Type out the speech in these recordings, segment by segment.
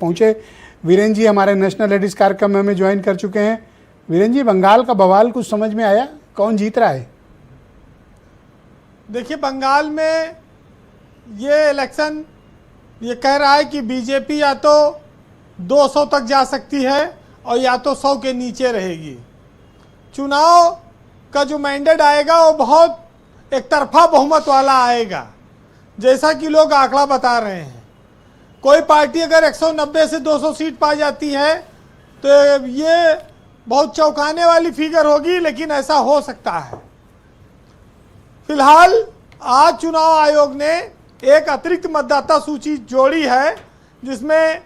पहुंचे वीरेन जी हमारे national ladies कार्यक्रम में हमें ज्वाइन कर चुके हैं। वीरेन जी, बंगाल का बवाल कुछ समझ में आया, कौन जीत रहा है? देखिए, बंगाल में ये इलेक्शन ये कह रहा है कि बीजेपी या तो 200 तक जा सकती है और या तो 100 के नीचे रहेगी। चुनाव का जो मैंडेट आएगा वो बहुत एक तरफा बहुमत वाला आएगा, जैसा कि लोग आंकड़ा बता रहे हैं। कोई पार्टी अगर 190 से 200 सीट पा जाती है तो ये बहुत चौंकाने वाली फिगर होगी, लेकिन ऐसा हो सकता है। फिलहाल आज चुनाव आयोग ने एक अतिरिक्त मतदाता सूची जोड़ी है, जिसमें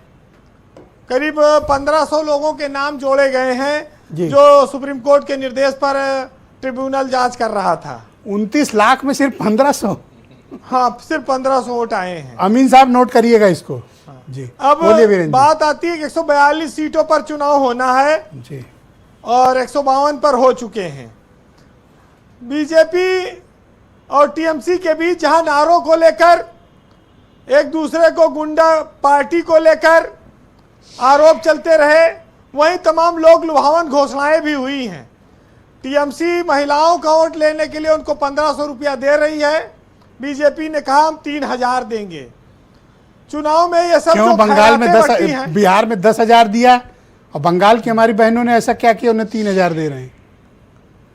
करीब 1500 लोगों के नाम जोड़े गए हैं, जो सुप्रीम कोर्ट के निर्देश पर ट्रिब्यूनल जांच कर रहा था। 29 लाख में सिर्फ 1500? हाँ, सिर्फ 1500 वोट आए हैं। अमीन साहब नोट करिएगा इसको। हाँ। जी, अब बात आती है कि 142 सीटों पर चुनाव होना है जी, और 152 पर हो चुके हैं। बीजेपी और टीएमसी के बीच जहां नारों को लेकर, एक दूसरे को गुंडा पार्टी को लेकर आरोप चलते रहे, वहीं तमाम लोग लुभावन घोषणाएं भी हुई हैं। टीएमसी महिलाओं का वोट लेने के लिए उनको 1500 रुपया दे रही है, बीजेपी ने कहा हम 3000 देंगे। चुनाव में ये सब क्यों बंगाल में 10, बिहार में 10,000 दिया और बंगाल की हमारी बहनों ने ऐसा क्या किया, उन्हें 3000 दे रहे हैं?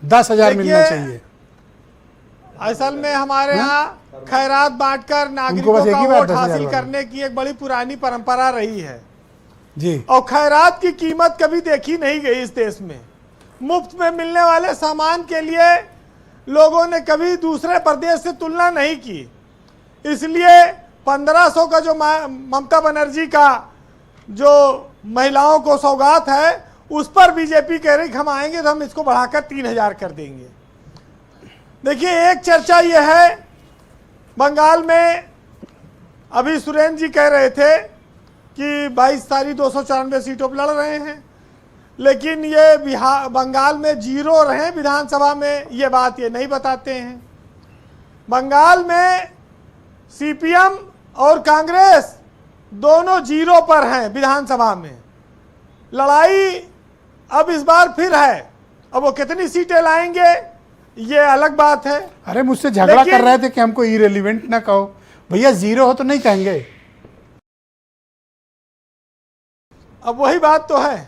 10,000 मिलना चाहिए। असल में हमारे यहाँ खैरात बांटकर नागरिकों का वोट हासिल करने की एक बड़ी पुरानी परंपरा रही है जी, और खैरात की कीमत कभी देखी नहीं गई इस देश में। मुफ्त में मिलने वाले सामान के लिए लोगों ने कभी दूसरे प्रदेश से तुलना नहीं की। इसलिए 1500 का जो ममता बनर्जी का जो महिलाओं को सौगात है, उस पर बीजेपी कह रही हम आएंगे तो हम इसको बढ़ाकर 3000 कर देंगे। देखिए, एक चर्चा यह है, बंगाल में अभी सुरेंद्र जी कह रहे थे कि 22 तारीख 294 सीटों पर लड़ रहे हैं, लेकिन ये बंगाल में जीरो रहे विधानसभा में, ये बात ये नहीं बताते हैं। बंगाल में सीपीएम और कांग्रेस दोनों जीरो पर हैं विधानसभा में। लड़ाई अब इस बार फिर है, अब वो कितनी सीटें लाएंगे ये अलग बात है। अरे मुझसे झगड़ा कर रहे थे कि हमको इरेलीवेंट ना कहो। भैया जीरो हो तो नहीं कहेंगे। अब वही बात तो है,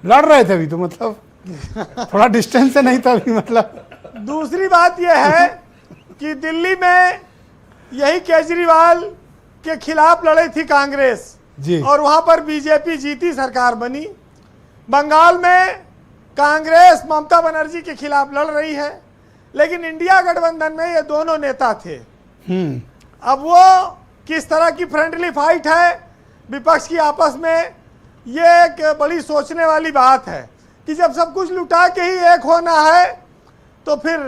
लड़ रहे थे अभी तो, मतलब थोड़ा डिस्टेंस से नहीं था अभी, मतलब। दूसरी बात यह है कि दिल्ली में यही केजरीवाल के खिलाफ लड़ी थी कांग्रेस जी, और वहां पर बीजेपी जीती, सरकार बनी। बंगाल में कांग्रेस ममता बनर्जी के खिलाफ लड़ रही है, लेकिन इंडिया गठबंधन में ये दोनों नेता थे। अब वो किस तरह की फ्रेंडली फाइट है विपक्ष की आपस में, ये एक बड़ी सोचने वाली बात है कि जब सब कुछ लुटा के ही एक होना है तो फिर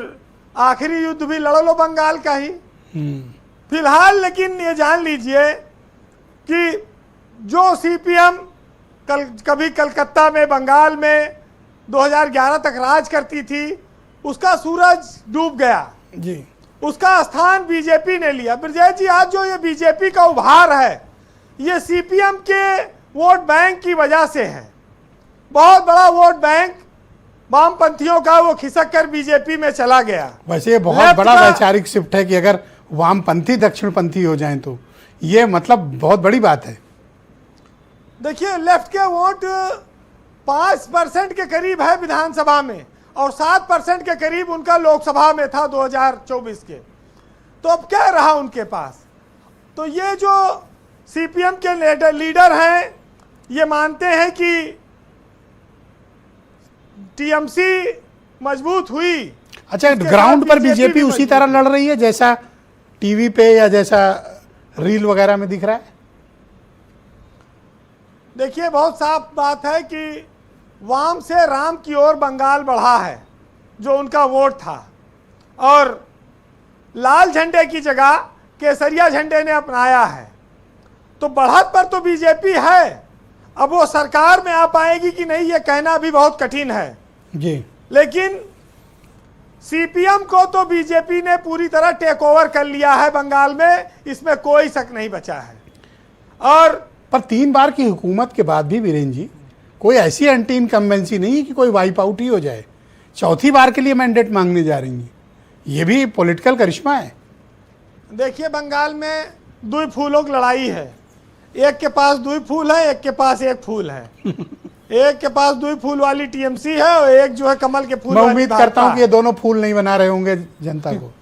आखिरी युद्ध भी लड़ लो बंगाल का ही। फिलहाल लेकिन ये जान लीजिए कि जो सीपीएम कभी कलकत्ता में, बंगाल में 2011 तक राज करती थी, उसका सूरज डूब गया जी, उसका स्थान बीजेपी ने लिया। ब्रजेश जी, आज जो ये बीजेपी का उभार है, ये सीपीएम के वोट बैंक की वजह से है। बहुत बड़ा वोट बैंक वामपंथियों का वो खिसक कर बीजेपी में चला गया। वैसे ये बहुत बड़ा वैचारिक शिफ्ट है कि अगर वामपंथी दक्षिणपंथी हो जाएं तो ये मतलब बहुत बड़ी बात है। देखिए, लेफ्ट के वोट 5% के करीब है विधानसभा में और 7% के करीब उनका लोकसभा में था 2024 के। तो अब क्या रहा उनके पास? तो ये जो सीपीएम के लीडर हैं, ये मानते हैं कि टीएमसी मजबूत हुई। अच्छा, ग्राउंड पर बीजेपी उसी तरह लड़ रही है जैसा टीवी पे या जैसा रील वगैरह में दिख रहा है? देखिए, बहुत साफ बात है कि वाम से राम की ओर बंगाल बढ़ा है, जो उनका वोट था, और लाल झंडे की जगह केसरिया झंडे ने अपनाया है। तो बढ़त पर तो बीजेपी है। अब वो सरकार में आ पाएगी कि नहीं, ये कहना भी बहुत कठिन है जी, लेकिन सीपीएम को तो बीजेपी ने पूरी तरह टेक ओवर कर लिया है बंगाल में, इसमें कोई शक नहीं बचा है। और पर 3 बार की हुकूमत के बाद भी वीरेंद्र जी कोई ऐसी एंटी इनकम्बेंसी नहीं है कि कोई वाइप आउट ही हो जाए। चौथी बार के लिए मैंडेट मांगने जा रही हैं, ये भी पॉलिटिकल करिश्मा है। देखिए, बंगाल में 2 फूलों की लड़ाई है। एक के पास 2 फूल है, एक के पास 1 फूल है। एक के पास 2 फूल वाली टीएमसी है और एक जो है कमल के फूल। मैं उम्मीद करता हूं कि ये दोनों फूल नहीं बना रहे होंगे जनता को।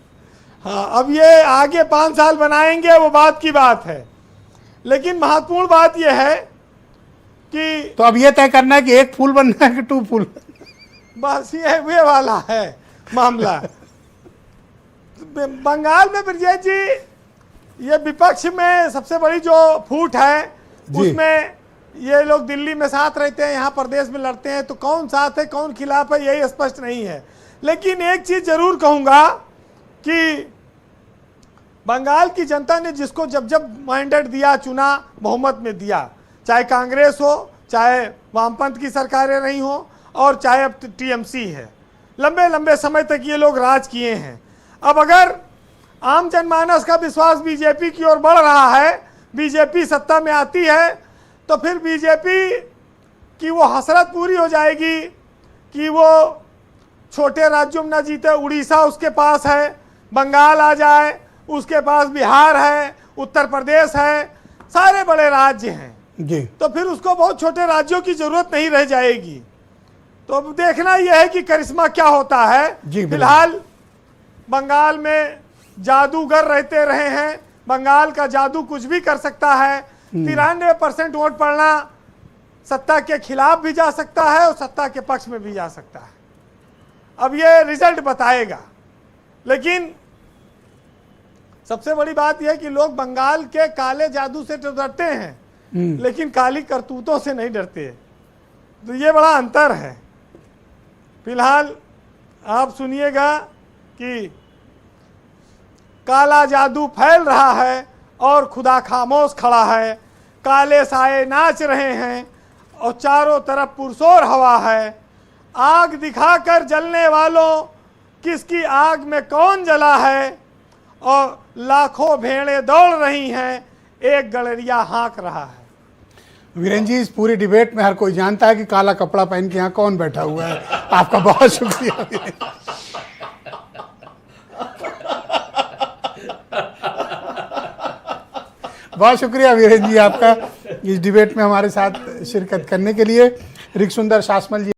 हाँ, अब ये आगे 5 साल बनाएंगे वो बात की बात है, लेकिन महत्वपूर्ण बात यह है कि तो अब ये तय करना है कि 1 फूल बनना है कि 2 फूल। बस ये वाला है मामला। बंगाल में ब्रजेश जी, ये विपक्ष में सबसे बड़ी जो फूट है उसमें ये लोग दिल्ली में साथ रहते हैं, यहाँ प्रदेश में लड़ते हैं, तो कौन साथ है कौन खिलाफ है यही स्पष्ट नहीं है। लेकिन एक चीज जरूर कहूंगा कि बंगाल की जनता ने जिसको जब जब मैंडेट दिया, चुना, बहुमत में दिया, चाहे कांग्रेस हो, चाहे वामपंथ की सरकारें रही हो और चाहे अब टीएमसी है, लंबे लंबे समय तक ये लोग राज किए हैं। अब अगर आम जनमानस का विश्वास बीजेपी की ओर बढ़ रहा है, बीजेपी सत्ता में आती है, तो फिर बीजेपी की वो हसरत पूरी हो जाएगी कि वो छोटे राज्यों में न जीते। उड़ीसा उसके पास है, बंगाल आ जाए, उसके पास बिहार है, उत्तर प्रदेश है, सारे बड़े राज्य हैं जी। तो फिर उसको बहुत छोटे राज्यों की जरूरत नहीं रह जाएगी। तो अब देखना यह है कि करिश्मा क्या होता है। फिलहाल बंगाल में जादूगर रहते रहे हैं, बंगाल का जादू कुछ भी कर सकता है। 93% वोट पड़ना सत्ता के खिलाफ भी जा सकता है और सत्ता के पक्ष में भी जा सकता है। अब ये रिजल्ट बताएगा। लेकिन सबसे बड़ी बात यह है कि लोग बंगाल के काले जादू से तो डरते हैं, लेकिन काली करतूतों से नहीं डरते। तो ये बड़ा अंतर है। फिलहाल आप सुनिएगा कि काला जादू फैल रहा है और खुदा खामोश खड़ा है। काले साए नाच रहे हैं और चारों तरफ पुरसोर हवा है। आग दिखाकर जलने वालों, किसकी आग में कौन जला है, और लाखों भेड़ें दौड़ रही हैं, एक गड़रिया हाँक रहा है। वीरेंद्र जी, इस पूरी डिबेट में हर कोई जानता है कि काला कपड़ा पहन के यहाँ कौन बैठा हुआ है। आपका बहुत शुक्रिया। बहुत शुक्रिया वीरेंद्र जी आपका इस डिबेट में हमारे साथ शिरकत करने के लिए। ऋक सुंदर शासमल जी।